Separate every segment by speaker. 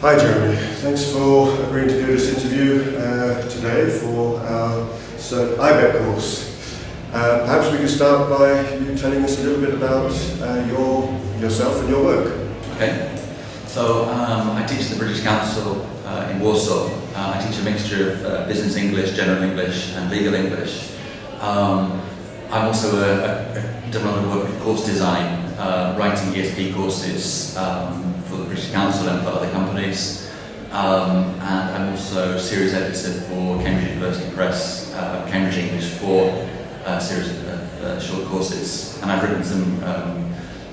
Speaker 1: Hi Jeremy, thanks for agreeing to do this interview today for our Cert IBET course. Perhaps we could start by you telling us a little bit about yourself and your work.
Speaker 2: Okay, so I teach at the British Council in Warsaw. I teach a mixture of business English, general English and legal English. I'm also done a lot of work with course design, writing ESP courses for the British Council and for other companies. And I'm also series editor for Cambridge University Press, Cambridge English 4 series of short courses. And I've written some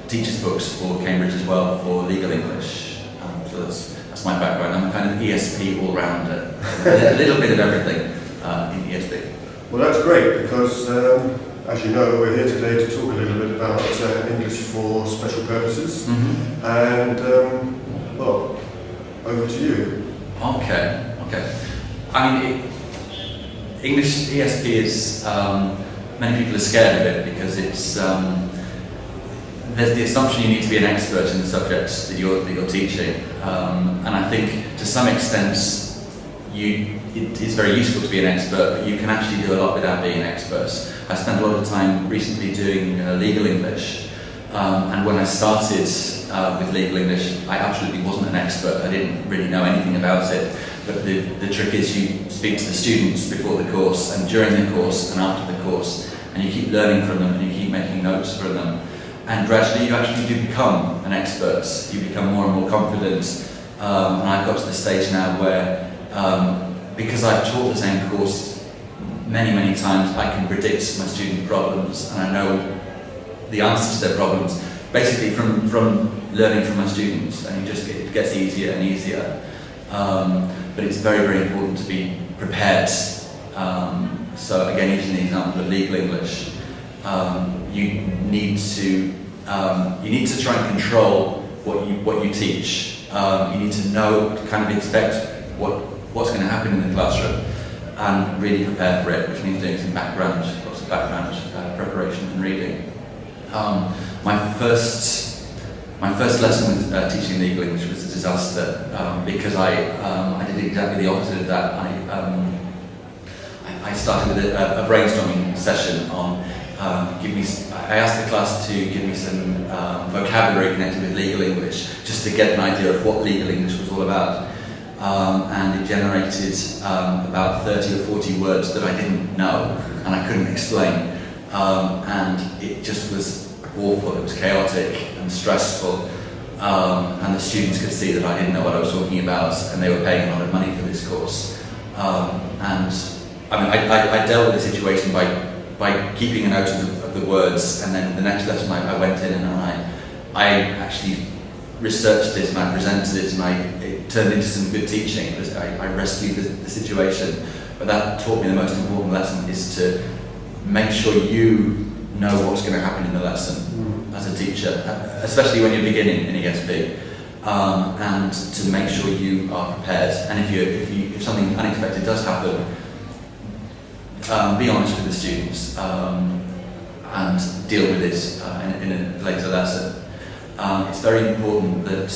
Speaker 2: teachers' books for Cambridge as well for legal English. So that's my background. I'm kind of ESP all-rounder, a little bit of everything in ESP.
Speaker 1: Well, that's great because, as you know, we're here today to talk a little bit about English for special purposes.
Speaker 2: Mm-hmm.
Speaker 1: And, well, over to you.
Speaker 2: Okay. I mean, English ESP is, many people are scared of it because it's, there's the assumption you need to be an expert in the subjects that you're teaching. And I think to some extent, it is very useful to be an expert, but you can actually do a lot without being an expert. I spent a lot of time recently doing legal English, and when I started with legal English, I absolutely wasn't an expert. I didn't really know anything about it, but the trick is you speak to the students before the course and during the course and after the course, and you keep learning from them and you keep making notes from them, and gradually you actually do become an expert. You become more and more confident, and I've got to the stage now where because I've taught the same course many times, I can predict my student problems and I know the answers to their problems basically from learning from my students, and it gets easier and easier. But it's very important to be prepared. So again, using the example of legal English, you need to try and control what you teach. You need to know, to kind of expect what's going to happen in the classroom and really prepare for it, which means doing some lots of background preparation and reading. My first lesson with teaching legal English was a disaster because I did exactly the opposite of that. I started with a brainstorming session on I asked the class to give me some vocabulary connected with legal English, just to get an idea of what legal English was all about. And it generated about 30 or 40 words that I didn't know and I couldn't explain. And it just was awful. It was chaotic and stressful. And the students could see that I didn't know what I was talking about, and they were paying a lot of money for this course. And I mean, I dealt with the situation by keeping a note of the words, and then the next lesson I went in and I actually researched it and I presented it, and it turned into some good teaching. I rescued the situation, but that taught me the most important lesson is to make sure you know what's going to happen in the lesson as a teacher, especially when you're beginning in ESP, and to make sure you are prepared. And if something unexpected does happen, be honest with the students and deal with it in a later lesson. It's very important that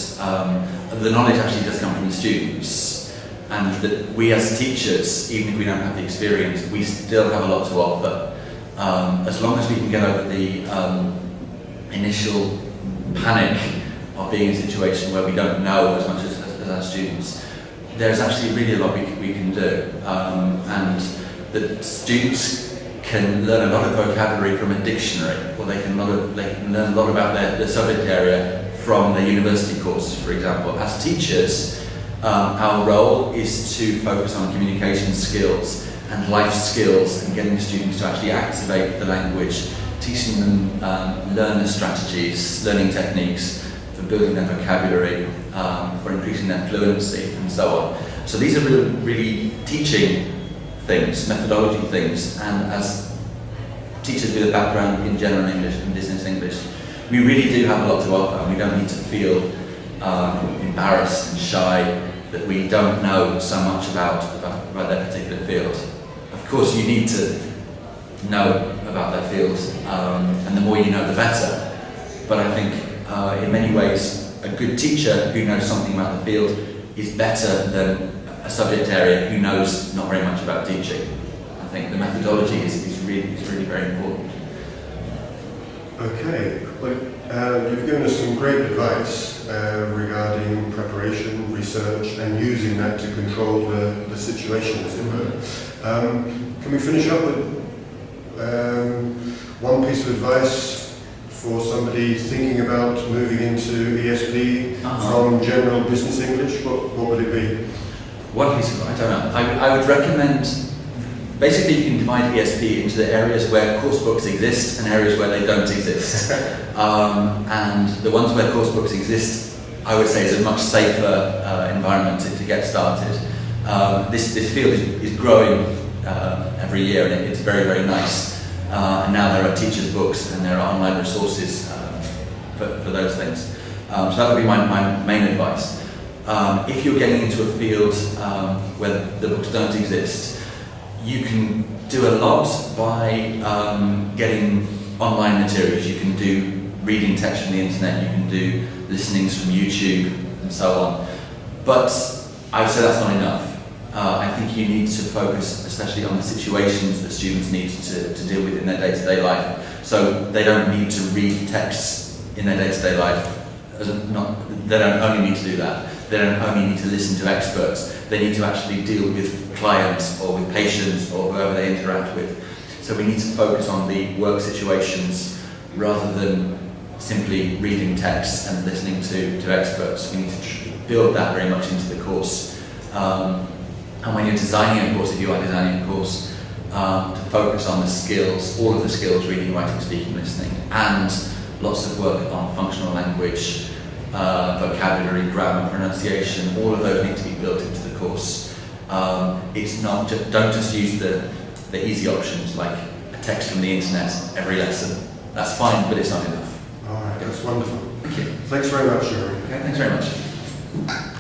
Speaker 2: the knowledge actually does come from the students, and that we as teachers, even if we don't have the experience, we still have a lot to offer. As long as we can get over the initial panic of being in a situation where we don't know as much as our students, there's actually really a lot we can do. And the students can learn a lot of vocabulary from a dictionary, or they can learn a lot about their subject area from their university courses, for example. As teachers, our role is to focus on communication skills and life skills and getting the students to actually activate the language, teaching them learner strategies, learning techniques for building their vocabulary, for increasing their fluency and so on. So these are really teaching things, methodology things, and as teachers with a background in general English and business English, we really do have a lot to offer, and we don't need to feel embarrassed and shy that we don't know so much about their particular field. Of course, you need to know about their fields, and the more you know, the better. But I think in many ways, a good teacher who knows something about the field is better than a subject area who knows not very much about teaching. I think the methodology is really very important.
Speaker 1: Okay, well, you've given us some great advice regarding preparation, research, and using that to control the situation, as it were. Can we finish up with one piece of advice for somebody thinking about moving into ESP from general business English? What would it be?
Speaker 2: One piece of, I don't know. I would recommend, basically you can divide ESP into the areas where course books exist and areas where they don't exist. And the ones where course books exist, I would say, is a much safer environment to get started. This field is growing every year, and it's very nice. And now there are teachers' books and there are online resources for those things. So that would be my main advice. If you're getting into a field where the books don't exist, you can do a lot by getting online materials. You can do reading text from the internet, you can do listenings from YouTube and so on. But I would say that's not enough. I think you need to focus especially on the situations that students need to deal with in their day-to-day life. So they don't need to read texts in their day-to-day life. They don't only need to do that. They don't only need to listen to experts. They need to actually deal with clients or with patients or whoever they interact with. So we need to focus on the work situations rather than simply reading texts and listening to experts. We need to build that very much into the course. And when you're designing a course, if you are designing a course, to focus on the skills, all of the skills, reading, writing, speaking, listening, and lots of work on functional language, vocabulary, grammar, pronunciation, all of those need to be built into the course. It's not don't just use the easy options like a text from the internet every lesson. That's fine, but it's not enough.
Speaker 1: All right, that's wonderful.
Speaker 2: Thank you.
Speaker 1: Thanks very much, Jeremy.
Speaker 2: Okay, thanks very much.